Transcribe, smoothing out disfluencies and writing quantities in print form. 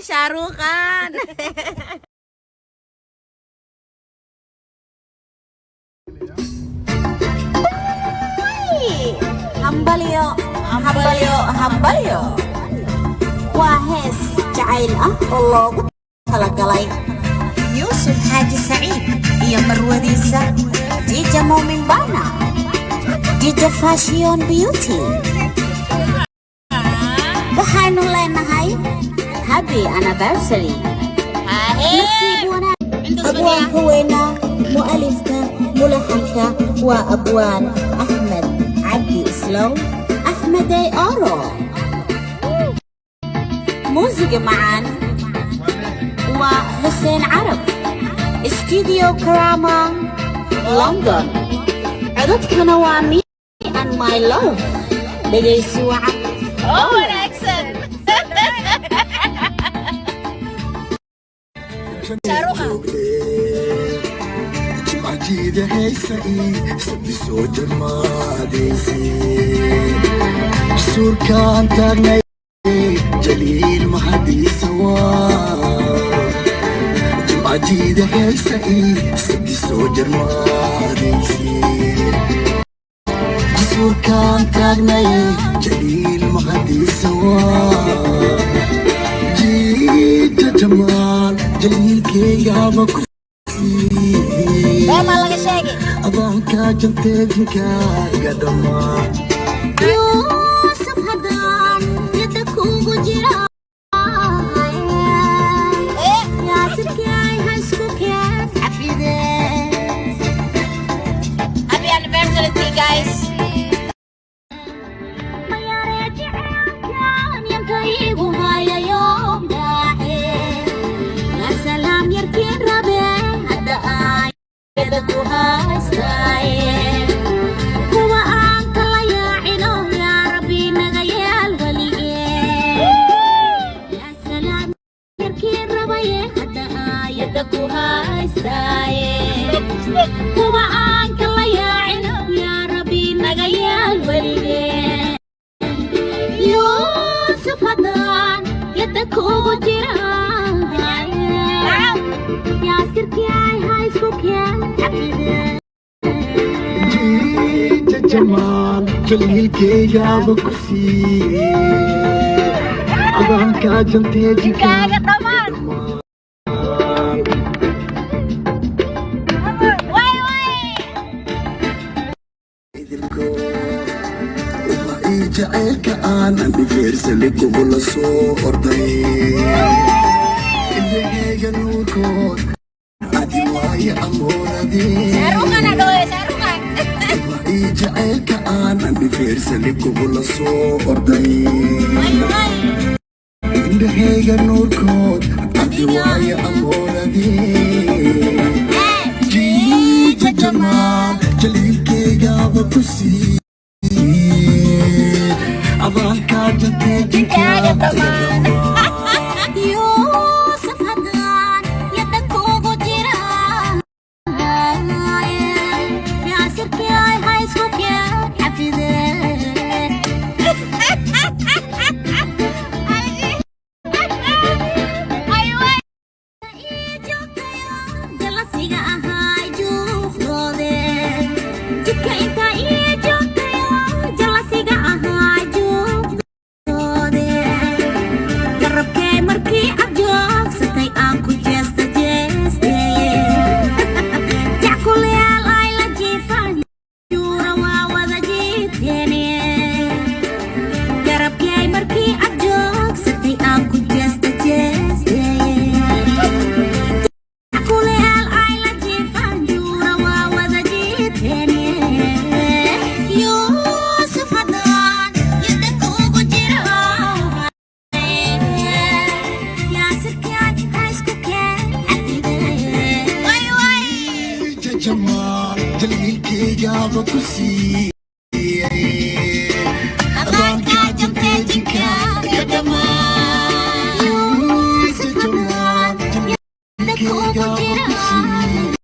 Sharukan. hambalyo hambalyo hambalyo waa hees jacayl ah oo loogu talagalay yuusuf xaaji saciid iyo marwadiisa dija moomin bana dija fashion beauty waxaanu leenahay happy anniversary nasiib wanaag abwaanka weynaa mu'alifka mulaxanka waa abwaan axmed cabdi islow axmedey oro muusiga macaan waa xuseen carab studio karama london codadkana waa me and my love dhegaysi wacan oo wanaagsan. عجيدة هيسعي سبسو جماديسي سور كان تغني جليل محدي سوا عجيدة هيسعي سبسو جماديسي سور كان تغني جليل محدي سوا جيد جمال جليل كي غابك أضعك جنتك قدما يوسف هدان يدك وجرا يا سكاي هسكوك يا حفيدة Happy anniversary guys. ما يرجع كان ينتهي وهاي يوم داحي يا سلام يركن ربي هدا يدك وهاستاي هو أنت الله يعينه يا ربي نغيال وليه يا سلام يركن ربي هدا يدك وهاستاي هو أنت الله يعينه يا ربي نغيال وليه يوسف هدان يدك وجران يا سركي هاي سكوك يا حبيبي جيت جمال جليل كي غابك أضعك جنتك Kaaga tamaan. Way way. جعلك أنا بفيرس لك ولا صور ضي اللي هي نوركود عدي واي أمور دي Sharukan adoy, Sharukan. جعلك أنا بفيرس لك ولا صور ضي Way way. اللي هي نوركود عدي واي أمور دي جيت جمال جليل كي غابك أضعك جنتك Kaaga tamaan. يوسف هدان يدك وجران يا سركي هاي سكوك يا حفيدة Way way. جلسيga ahay juuqdoode jidka inta ii joogtayo jalasiga ahay juuqdoode garabkee markii aad joogsatay aan ku jeesta jeestay jackulyaal ay la jiifaan juura waa wada jiiteene garabkee markii aad joogsatay aan ku jeesta jeestay kuleel ay la jiifaan juura waa wada jiiteene yuusuf haddaan yadaka ugu jira yaa sirkaan haysku keen xafide Way way. جمال جليل كي غابك Abaanka janteejinka gadama. يوسف جمال جليل كي yadaka ugu غابك jira